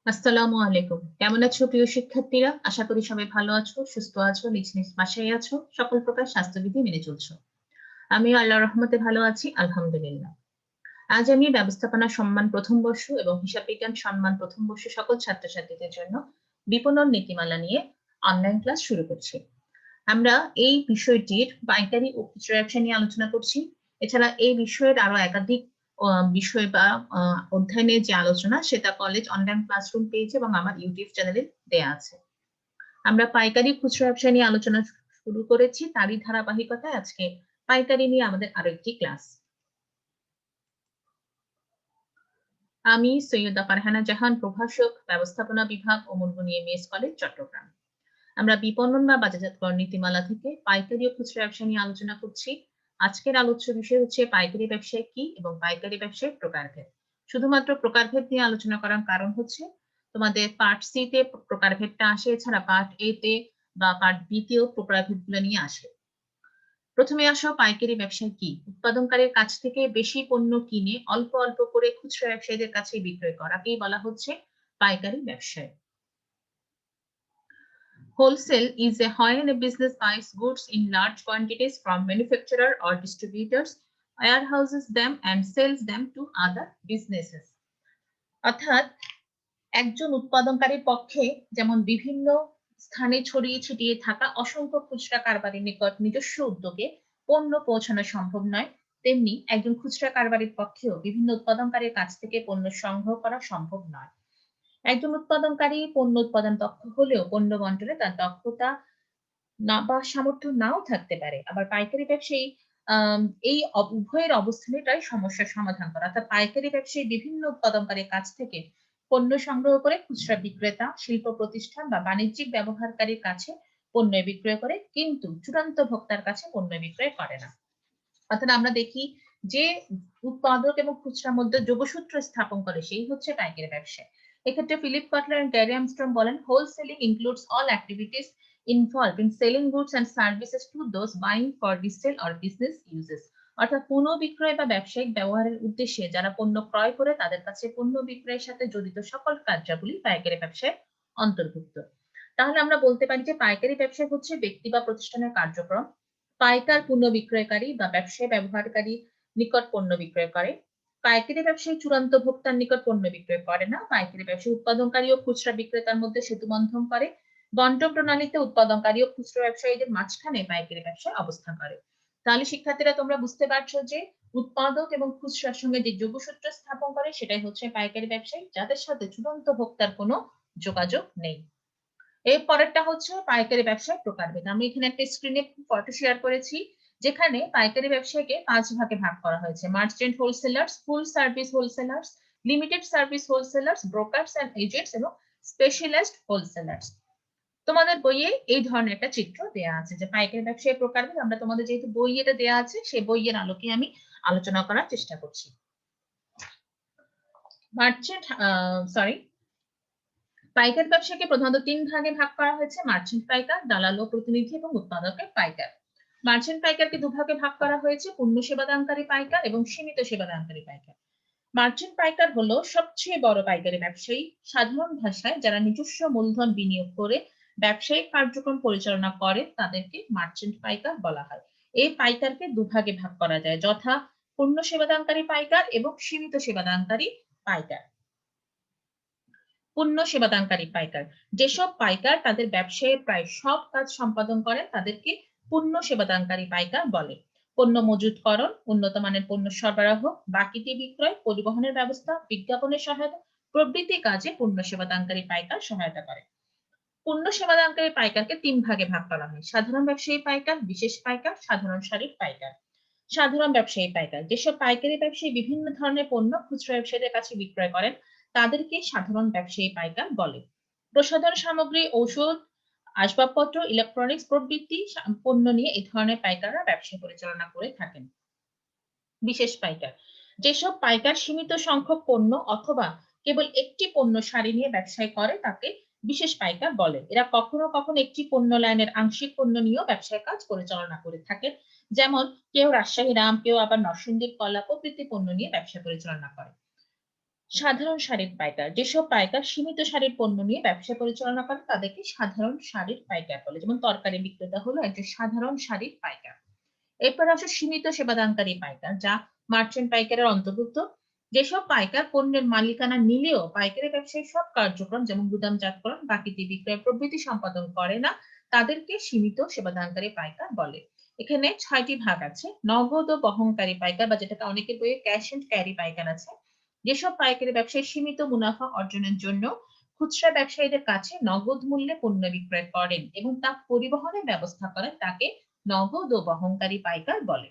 আসসালামু আলাইকুম। কেমন আছো প্রিয় শিক্ষার্থীরা? আশা করি সবাই ভালো আছো, সুস্থ আছো, নিজ নিজ বাসায় আছো, সকল প্রকার স্বাস্থ্যবিধি মেনে চলছো। আমিও আল্লাহর রহমতে ভালো আছি, আলহামদুলিল্লাহ। আজ আমি ব্যবস্থাপনা সম্মান প্রথম বর্ষ এবং হিসাব বিজ্ঞান সম্মান প্রথম বর্ষ সকল ছাত্রছাত্রীদের জন্য বিপণন নীতিমালা নিয়ে অনলাইন ক্লাস শুরু করছি। আমরা এই বিষয়টির পাইকারি ও খুচরা ব্যবসা নিয়ে আলোচনা করছি। এছাড়া এই বিষয়ের আরো একাধিক বিষয় বা অধ্যায় নিয়ে যে আলোচনা সেটা কলেজ অনলাইন ক্লাসরুম পেয়েছে এবং আমার ইউটিউব চ্যানেলে দেয়া আছে। আমরা পাইকারি খুচরা ব্যবসা নিয়ে আলোচনা শুরু করেছি, তারই ধারাবাহিকতায় আজকে পাইকারি নিয়ে আমাদের আরো একটি ক্লাস। আমি সৈয়দা ফারহানা জাহান, প্রভাষক, ব্যবস্থাপনা বিভাগ, ওমর এমএস কলেজ, চট্টগ্রাম। আমরা বিপণন বা বাজারজাতকরণ নীতিমালা থেকে পাইকারি ও খুচরা ব্যবসা নিয়ে আলোচনা করছি। আজকের আলোচ্য বিষয় হচ্ছে পাইকারি ব্যবসায় কি এবং পাইকারি ব্যবসায় প্রকারভেদ। শুধুমাত্র প্রকারভেদ নিয়ে আলোচনা করার কারণ হচ্ছে তোমাদের পার্ট সি তে প্রকারভেদটা আসে, এছাড়া পার্ট এ তে বা পার্ট বি তেও প্রকারভেদগুলো নিয়ে আসে। প্রথমে আসো পাইকারি ব্যবসায় কি। উৎপাদনকারীর কাছ থেকে বেশি পণ্য কিনে অল্প অল্প করে খুচরা ব্যবসায়ীদের কাছে বিক্রয় করাকেই বলা হচ্ছে পাইকারি ব্যবসায়। Wholesale is when a business buys goods in large quantities from manufacturer or distributors, warehouses them and sells them to other businesses. অর্থাৎ একজন উৎপাদনকারীর পক্ষে যেমন বিভিন্ন স্থানে ছড়িয়ে ছিটিয়ে থাকা অসংখ্য খুচরা কারবারির নিকট নিজস্ব উদ্যোগে পণ্য পৌঁছানো সম্ভব নয়, তেমনি একজন খুচরা কারবারির পক্ষেও বিভিন্ন উৎপাদনকারীর কাছ থেকে পণ্য সংগ্রহ করা সম্ভব নয়। একজন উৎপাদনকারী পণ্য উৎপাদন দক্ষ হলেও পণ্য বন্টনে তার দক্ষতা না বা সামর্থ্য নাও থাকতে পারে। আবার পাইকারি ব্যবসায়ী আম এই উভয়ের অবস্থানটাই সমস্যার সমাধান করা। অর্থাৎ পাইকারি ব্যবসায়ী বিভিন্ন উৎপাদনকারীর কাছ থেকে পণ্য সংগ্রহ করে খুচরা বিক্রেতা, শিল্প প্রতিষ্ঠান বা বাণিজ্যিক ব্যবহারকারীর কাছে পণ্য বিক্রয় করে, কিন্তু চূড়ান্ত ভোক্তার কাছে পণ্য বিক্রয় করে না। অর্থাৎ আমরা দেখি যে উৎপাদক এবং খুচরার মধ্যে যোগসূত্র স্থাপন করে সেই হচ্ছে পাইকারি ব্যবসা। এক্ষেত্রে ফিলিপ কাটলার এবং গ্যারি আর্মস্ট্রং বলেন, wholesaling includes all activities involved in selling goods and services to those buying for resale or business uses. অর্থাৎ পণ্য বিক্রয় বা ব্যবসায়িক ব্যবহারের উদ্দেশ্যে যারা পণ্য ক্রয় করে তাদের কাছে পণ্য বিক্রয়ের সাথে জড়িত সকল কার্যাবলী পাইকারি ব্যবসায় অন্তর্ভুক্ত। তাহলে আমরা বলতে পারি যে পাইকারি ব্যবসা হচ্ছে ব্যক্তি বা প্রতিষ্ঠানের কার্যক্রম। পাইকার পণ্য বিক্রয়কারী বা ব্যবসায় ব্যবহারকারী নিকট পণ্য বিক্রয় করে। পাইকারি ব্যবসায়ী চূড়ান্ত ভোক্তার নিকট পণ্য বিক্রয় করে না। পাইকারি ব্যবসায়ী উৎপাদনকারী ও খুচরা বিক্রেতার মধ্যে সেতু বন্ধন করে। বন্টন প্রণালীতে উৎপাদনকারী ও খুচরা ব্যবসায়ীদের মাঝখানে পাইকারি ব্যবসায় অবস্থান করে। তাহলে শিক্ষার্থীরা তোমরা বুঝতে পারছো যে উৎপাদক এবং খুচরার সঙ্গে যে যোগসূত্র স্থাপন করে সেটাই হচ্ছে পাইকারি ব্যবসায়ী, যাদের সাথে চূড়ান্ত ভোক্তার কোনো যোগাযোগ নেই। এর পরেরটা হচ্ছে পাইকারি ব্যবসায় প্রকারভেদ। আমি এখানে একটা স্ক্রিনে ফটো শেয়ার করেছি, যেখানে পাইকারি ব্যবসায়কে 5 ভাগে ভাগ করা হয়েছে: merchant wholesalers, full service wholesalers, limited service wholesalers, brokers and agents এবং স্পেশালাইজড হোলসেলার্স। তোমাদের বইয়ে এই ধরনের একটা চিত্র দেয়া আছে যে পাইকারি ব্যবসায় প্রকারভেদ। আমরা তোমাদের যেহেতু বই এটা দেয়া আছে, সেই বইয়ের আলোকে আমি আলোচনা করার চেষ্টা করছি। মার্চেন্ট পাইকারি ব্যবসাকে প্রধানত 3 ভাগে ভাগ করা হয়েছে: মার্চেন্ট পাইকার, দালাল ও প্রতিনিধি এবং উৎপাদকের পাইকার। মার্চেন্ট পাইকারকে দুভাগে ভাগ করা হয়েছে: পূর্ণ সেবাদানকারী পাইকার এবং সীমিত সেবাদানকারী পাইকার। মার্চেন্ট পাইকার হলো সবচেয়ে বড় পাইকারি ব্যবসায়ী। সাধারণ ভাষায় যারা নিজস্ব মূলধন বিনিয়োগ করে ব্যবসায়িক কার্যক্রম পরিচালনা করে তাদেরকে মার্চেন্ট পাইকার বলা হয়। এই পাইকারকে দুভাগে ভাগ করা যায়, যথা পূর্ণ সেবাদানকারী পাইকার এবং সীমিত সেবাদানকারী পাইকার। পূর্ণ সেবাদানকারী পাইকার, যেসব পাইকার তাদের ব্যবসায়ে প্রায় সব কাজ সম্পাদন করেন তাদেরকে পূর্ণ সেবাদানকারী পাইকার বলে। পণ্য মজুতকরণ, উন্নত মানের পণ্য সরবরাহ, বাকিতে বিক্রয়, পরিবহনের ব্যবস্থা, বিজ্ঞাপনের সহায়তা প্রভৃতি কাজে পূর্ণ সেবাদানকারী পাইকার সহায়তা করে। পূর্ণ সেবাদানকারী পাইকারকে 3 ভাগে ভাগ করা হয়: সাধারণ ব্যবসায়ী পাইকার, বিশেষ পাইকার, সাধারণ সারির পাইকার। সাধারণ ব্যবসায়ী পাইকার, যেসব পাইকারি ব্যবসায়ী বিভিন্ন ধরনের পণ্য খুচরা ব্যবসায়ীদের কাছে বিক্রয় করেন তাদেরকে সাধারণ ব্যবসায়ী পাইকার বলে। প্রসাধন সামগ্রী, ঔষধ, আসবাবপত্র, ইলেকট্রনিক্স প্রভৃতি পণ্য নিয়ে এই ধরনের পাইকাররা ব্যবসা পরিচালনা করে থাকেন। বিশেষ পাইকার, যেসব পাইকার সীমিত সংখ্যক পণ্য অথবা কেবল একটি পণ্য সারি নিয়ে ব্যবসায় করে তাকে বিশেষ পাইকার বলে। এরা কখনো কখনো একটি পণ্য লাইনের আংশিক পণ্য নিয়েও ব্যবসায় কাজ পরিচালনা করে থাকেন। যেমন কেউ রাজশাহী রাম, কেউ আবার নরসিংদীর কলা প্রভৃতি পণ্য নিয়ে ব্যবসা পরিচালনা করে। সাধারণ সারির পাইকার, যেসব পাইকার সীমিত সারির পণ্য নিয়ে ব্যবসা পরিচালনা করে তাদেরকে সাধারণ সারির পাইকার বলে। যেমন তরকারি বিক্রেতা হলো একজন সাধারণ সারির পাইকার। এরপর আসে সীমিত সেবাদানকারী পাইকার, যা মার্চেন্ট পাইকারের অন্তর্ভুক্ত। যেসব পাইকার পণ্যের মালিকানা নিলেও পাইকারি ব্যবসায়ী সব কার্যক্রম যেমন গুদামজাতকরণ, বাকিতে বিক্রয় প্রভৃতি সম্পাদন করে না, তাদেরকে সীমিত সেবাদানকারী পাইকার বলে। এখানে ৬টি ভাগ আছে। নগদ ও বহনকারী পাইকার, বা যেটাকে অনেকের বইয়ে ক্যাশ এন্ড ক্যারি পাইকার আছে। যেসব পাইকারি ব্যবসায়ী সীমিত মুনাফা অর্জনের জন্য খুচরা ব্যবসায়ীদের কাছে নগদ মূল্যে পণ্য বিক্রয় করেন এবং তা পরিবহনের ব্যবস্থা করেন, তাকে নগদ ও বহনকারী পাইকার বলে।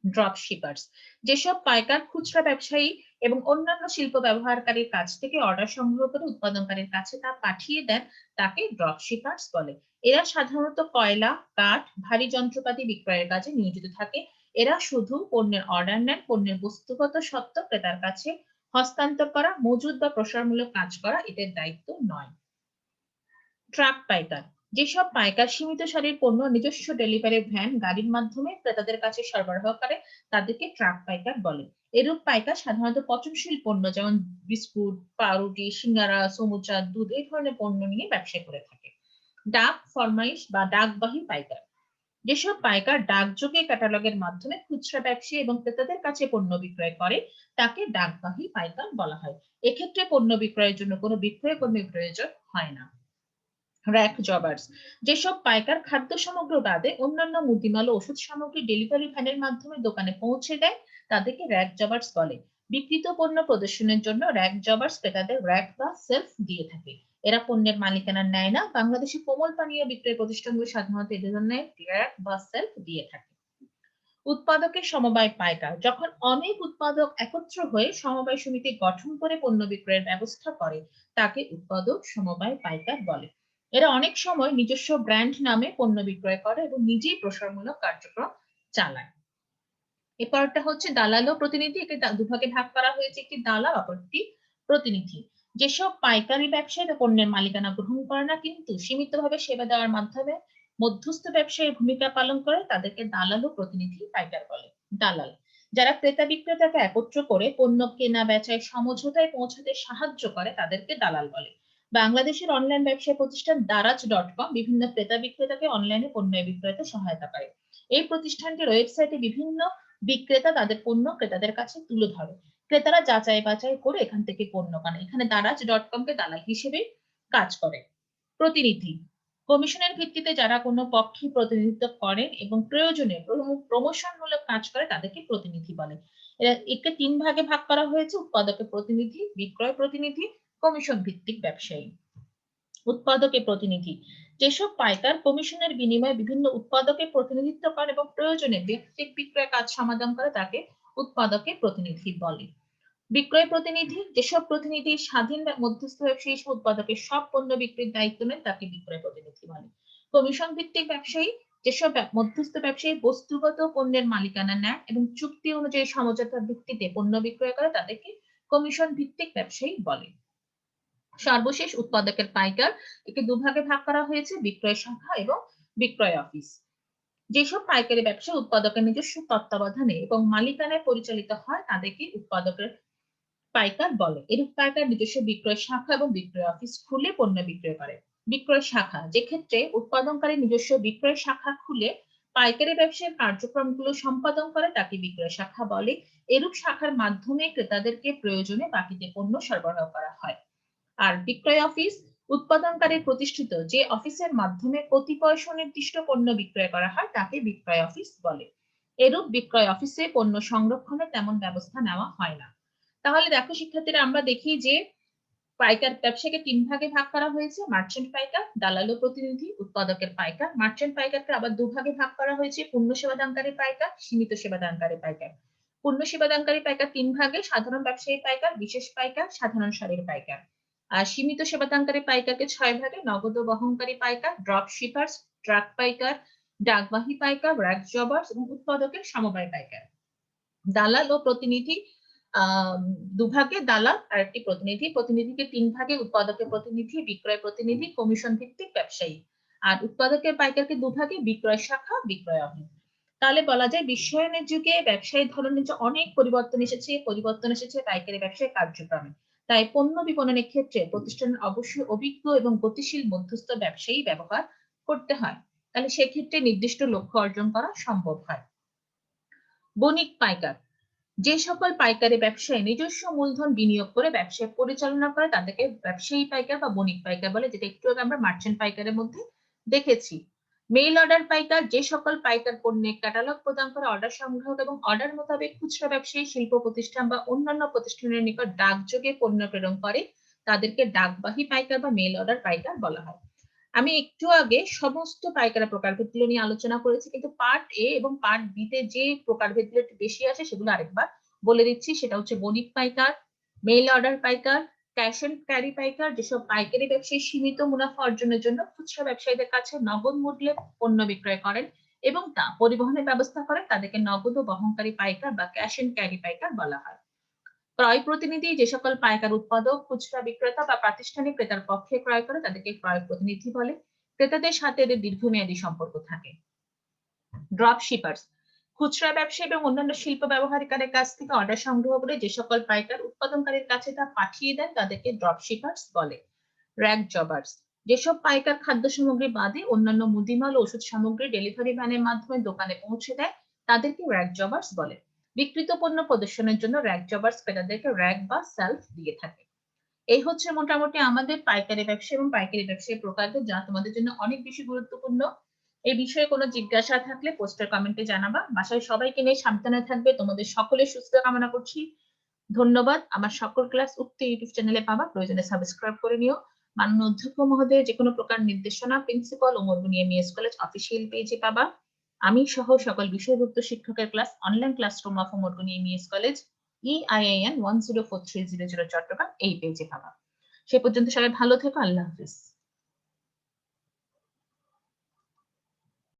ড্রপ শিপার্স, যেসব পাইকার খুচরা ব্যবসায়ী এবং অন্যান্য শিল্প ব্যবহারকারীর কাছ থেকে অর্ডার সংগ্রহ করে উৎপাদনকারীর কাছে তা পাঠিয়ে দেন, তাকে ড্রপ শিপার্স বলে। এরা সাধারণত কয়লা, কাঠ, ভারী যন্ত্রপাতি বিক্রয়ের কাজে নিয়োজিত থাকে। এরা শুধু পণ্যের অর্ডার নেন, পণ্যের বস্তুগত সত্ত্ব ক্রেতার কাছে হস্তান্তর করা, মজুত বা প্রসারমূলক কাজ করা এদের দায়িত্ব নয়। ট্রাক পাইকার, যেসব পাইকার সীমিত সারির পণ্য নিজস্ব ডেলিভারি ভ্যান, গাড়ির মাধ্যমে ক্রেতাদের কাছে সরবরাহ করে, তাদেরকে ট্রাক পাইকার বলে। এরূপ পাইকার সাধারণত পচনশীল পণ্য যেমন বিস্কুট, পাউরুটি, সিঙ্গারা, সমুচা, দুধ এই ধরনের পণ্য নিয়ে ব্যবসা করে থাকে। ডাক ফরমাইশ বা ডাকবাহী পাইকার, যেসব পাইকার ডাকযোগে ক্যাটালগের মাধ্যমে খুচরা ব্যবসায়ী এবং ক্রেতাদের কাছে পণ্য বিক্রয় করে, তাকে ডাকবাহী পাইকার বলা হয়। এক্ষেত্রে পণ্য বিক্রয়ের জন্য কোনো বিক্রয় কর্মীর প্রয়োজন হয় না। র‍্যাক জবার্স, যেসব পাইকার খাদ্য সামগ্রী বাদে অন্যান্য মুদিমাল ও ওষুধ সামগ্রী ডেলিভারি ভ্যানের মাধ্যমে দোকানে পৌঁছে দেয়, তাদেরকে র‍্যাক জবার্স বলে। বিক্রিত পণ্য প্রদর্শনের জন্য র‍্যাক জবার্স ক্রেতাদের র‍্যাক বা সেলফ দিয়ে থাকে। এরা পণ্যের মালিকানা নেয় না। বাংলাদেশে কোমল পানীয় বিক্রয় প্রতিষ্ঠানগুলো সাধারণত এ ধরনের র‍্যাক বা সেলফ দিয়ে থাকে। উৎপাদকের সমবায় পাইকার, যখন অনেক উৎপাদক একত্র হয়ে সমবায় সমিতি গঠন করে পণ্য বিক্রয়ের ব্যবস্থা করে, তাকে উৎপাদক সমবায় পাইকার বলে। এরা অনেক সময় নিজস্ব ব্র্যান্ড নামে পণ্য বিক্রয় করে এবং নিজেই প্রসারমূলক কার্যক্রম চালায়। এরপরটা হচ্ছে দালাল ও প্রতিনিধি। একে দুভাগে ভাগ করা হয়েছে, একটি দালাল, অপরটি প্রতিনিধি। যেসব পাইকারি ব্যবসায়ীরা পণ্যের মালিকানা গ্রহণ করে না কিন্তু সীমিতভাবে সেবা দেওয়ার মাধ্যমে মধ্যস্থ ব্যবসায়ীর ভূমিকা পালন করে, তাদেরকে দালাল ও প্রতিনিধি পাইকার বলে। দালাল, যারা ক্রেতা বিক্রেতাকে একত্র করে পণ্য কেনা বেচায় সমঝোতায় পৌঁছাতে সাহায্য করে, তাদেরকে দালাল বলে। বাংলাদেশের অনলাইন ব্যবসায় প্রতিষ্ঠান দারাজ.কম বিভিন্ন ক্রেতা বিক্রেতাকে অনলাইনে পণ্য বিক্রয়তে সহায়তা করে। এই প্রতিষ্ঠানটির ওয়েবসাইটে বিভিন্ন বিক্রেতা তাদের পণ্য ক্রেতাদের কাছে তুলে ধরে। ক্রেতারা যাচাই বাছাই করে এখান থেকে পণ্য কেনে। এখানে দারাজ.কম কে দালাল হিসেবে কাজ করে। প্রতিনিধি, কমিশনের ভিত্তিতে যারা কোনো পক্ষে প্রতিনিধিত্ব করেন এবং প্রয়োজনে প্রমোশনমূলক কাজ করে, তাদেরকে প্রতিনিধি বলে। একে ৩ ভাগে ভাগ করা হয়েছে: উৎপাদকের প্রতিনিধি, বিক্রয় প্রতিনিধি, কমিশন ভিত্তিক ব্যবসায়ী। উৎপাদকের প্রতিনিধি, যেসব পাইকার কমিশনের বিনিময়ে বিভিন্ন উৎপাদকের প্রতিনিধিত্ব করে এবং প্রয়োজনে ব্যক্তিক বিক্রয় কাজ সমাধান করে, তাকে উৎপাদকের প্রতিনিধি বলে। বিক্রয় প্রতিনিধি, যেসব প্রতিনিধি স্বাধীন মধ্যস্থ ব্যবসায়ী হিসেবে উৎপাদকের সব পণ্য বিক্রির দায়িত্ব নেন, তাকে বিক্রয় প্রতিনিধি বলে। কমিশন ভিত্তিক ব্যবসায়ী, যেসব মধ্যস্থ ব্যবসায়ী বস্তুগত পণ্যের মালিকানা নেয় এবং চুক্তি অনুযায়ী সমঝোতার ভিত্তিতে পণ্য বিক্রয় করে, তাদেরকে কমিশন ভিত্তিক ব্যবসায়ী বলে। সর্বশেষ উৎপাদকের পাইকার, একে দুভাগে ভাগ করা হয়েছে: বিক্রয় শাখা এবং বিক্রয় অফিস। যেসব পাইকারি ব্যবসা উৎপাদকের নিজস্ব তত্ত্বাবধানে এবং মালিকানায় পরিচালিত হয়, তাদেরকে উৎপাদকের পাইকার বলে। এরূপ পাইকার নিজস্ব বিক্রয় শাখা এবং বিক্রয় অফিস খুলে পণ্য বিক্রয় করে। বিক্রয় শাখা, যে ক্ষেত্রে উৎপাদনকারী নিজস্ব বিক্রয় শাখা খুলে পাইকারি ব্যবসায়ের কার্যক্রমগুলো সম্পাদন করে, তাকে বিক্রয় শাখা বলে। এরূপ শাখার মাধ্যমে ক্রেতাদেরকে প্রয়োজনে বাকিতে পণ্য সরবরাহ করা হয়। আর বিক্রয় অফিস, উৎপাদনকারী প্রতিষ্ঠিত যে অফিসের মাধ্যমে কতিপয় সুনির্দিষ্ট পণ্য বিক্রয় করা হয়, তাকে বিক্রয় অফিস বলে। এরূপ বিক্রয় অফিসে পণ্য সংরক্ষণে তেমন ব্যবস্থা নেওয়া হয় না। তাহলে দেখো শিক্ষার্থীরা, আমরা দেখি যে পাইকার ব্যবসাকে ৩ ভাগে ভাগ করা হয়েছে: মার্চেন্ট পাইকার, দালাল ও প্রতিনিধি, উৎপাদকের পাইকার। মার্চেন্ট পাইকারকে আবার ২ ভাগে ভাগ করা হয়েছে: পূর্ণ সেবাদানকারী পাইকার, সীমিত সেবাদানকারী পাইকার। পূর্ণ সেবাদানকারী পাইকার ৩ ভাগে: সাধারণ ব্যবসায়ী পাইকার, বিশেষ পাইকার, সাধারণ সারির পাইকার। আর সীমিত সেবাদানকারী পাইকারকে ৬ ভাগে: নগদ ও বহনকারী পাইকার, ড্রপ শিপার্স, ট্রাক পাইকার, ডাকবাহী পাইকার, র‍্যাক জবার্স এবং উৎপাদকের সমবায় পাইকার। দালাল ও প্রতিনিধি দুভাগে: দালাল আর একটি প্রতিনিধি। প্রতিনিধিকে ৩ ভাগে: উৎপাদকের প্রতিনিধি, বিক্রয় প্রতিনিধি, কমিশন ভিত্তিক ব্যবসায়ী। আর উৎপাদকের পাইকারকে ২ ভাগে: বিক্রয় শাখা, বিক্রয় অফিস। তাহলে বলা যায় বিশ্বায়নের যুগে ব্যবসায়ী ধরনের যে অনেক পরিবর্তন এসেছে পাইকারি ব্যবসায় কার্যক্রমে। তাই পণ্য বিপণনের ক্ষেত্রে প্রতিষ্ঠানের অবশ্যই অভিজ্ঞ এবং গতিশীল মধ্যস্থ ব্যবসায়ী ব্যবহার করতে হয়। তাহলে সেক্ষেত্রে নির্দিষ্ট লক্ষ্য অর্জন করা সম্ভব হয়। বণিক পাইকার, যে সকল পাইকারি ব্যবসায়ী নিজস্ব মূলধন বিনিয়োগ করে ব্যবসায় পরিচালনা করে তাদেরকে ব্যবসায়ী পাইকার বা বণিক পাইকার বলে, যেটা একটু আগে আমরা মার্চেন্ট পাইকারের মধ্যে দেখেছি। মেইল অর্ডার পাইকার, যে সকল পাইকার পণ্যের ক্যাটালগ প্রদান করে অর্ডার সংগ্রহ এবং অর্ডার মোতাবেক খুচরা ব্যবসায়ী, শিল্প প্রতিষ্ঠান বা অন্যান্য প্রতিষ্ঠানের নিকট ডাকযোগে পণ্য প্রেরণ করে তাদেরকে ডাকবাহী পাইকার বা মেইল অর্ডার পাইকার বলা হয়। আমি একটু আগে সমস্ত পাইকারি প্রকারভেদগুলো নিয়ে আলোচনা করেছি, কিন্তু পার্ট এ এবং পার্ট বি তে যে প্রকারভেদগুলো একটু বেশি আছে সেগুলো আরেকবার বলে দিচ্ছি। সেটা হচ্ছে বণিক পাইকার, মেইল অর্ডার পাইকার, ক্যাশ এন্ড ক্যারি পাইকার, যেসব পাইকারি ব্যবসায়ী সীমিত মুনাফা অর্জনের জন্য খুচরা ব্যবসায়ীদের কাছে নগদ মূল্যে পণ্য বিক্রয় করেন এবং তা পরিবহনের ব্যবস্থা করেন, তাদেরকে নগদ ও বহনকারী পাইকার বা ক্যাশ এন্ড ক্যারি পাইকার বলা হয়। ক্রয় প্রতিনিধি, যে সকল পাইকার উৎপাদক, খুচরা বিক্রেতা বা প্রাতিষ্ঠানিক ক্রেতার পক্ষে ক্রয় করে তাদেরকে ক্রয় প্রতিনিধি বলে। ক্রেতাদের সাথে এদের দীর্ঘমেয়াদী সম্পর্ক থাকে। ড্রপ শিপার্স, খুচরা ব্যবসায়ী এবং অন্যান্য শিল্প ব্যবহারকারীর কাছ থেকে অর্ডার সংগ্রহ করে যে সকল পাইকার উৎপাদনকারীর কাছে তা পাঠিয়ে দেন তাদেরকে ড্রপ শিপার্স বলে। র‍্যাক জবার্স, যেসব পাইকার খাদ্য সামগ্রী বাদে অন্যান্য মুদিমাল ও ওষুধ সামগ্রী ডেলিভারি ভ্যানের মাধ্যমে দোকানে পৌঁছে দেয় তাদেরকে র‍্যাক জবার্স বলে। বিক্রিত পণ্য প্রদর্শনের জন্য র‍্যাক জবার্স ক্রেতাদেরকে র‍্যাক বা সেলফ দিয়ে থাকে। এই হচ্ছে মোটামুটি আমাদের পাইকারি ব্যবসা এবং পাইকারি ব্যবসায়ী প্রকারভেদ, যা তোমাদের জন্য অনেক বেশি গুরুত্বপূর্ণ। এই বিষয়ে কোনো জিজ্ঞাসা থাকলে পোস্টের কমেন্টে জানাবা। বাসায় সবাইকে নিয়ে সাবধানে থাকবে। তোমাদের সকলের সুস্থ কামনা করছি। ধন্যবাদ। আমার সকল ক্লাস উক্ত ইউটিউব চ্যানেলে পাবা, প্রয়োজনে সাবস্ক্রাইব করে নিও। মাননীয় অধ্যক্ষ মহোদয়ের যে কোনো প্রকার নির্দেশনা প্রিন্সিপাল ও মোরগুনি এমইএস কলেজ অফিসিয়াল পেজে পাবা। আমি সহ সকল বিষয়ভুক্ত শিক্ষকের ক্লাস অনলাইন ক্লাসরুম অফ মোরগুনি এমইএস কলেজ EIIN 104300 চট্টগ্রাম এই পেজে পাবা। সে পর্যন্ত সবাই ভালো থেকো। আল্লাহ হাফেজ।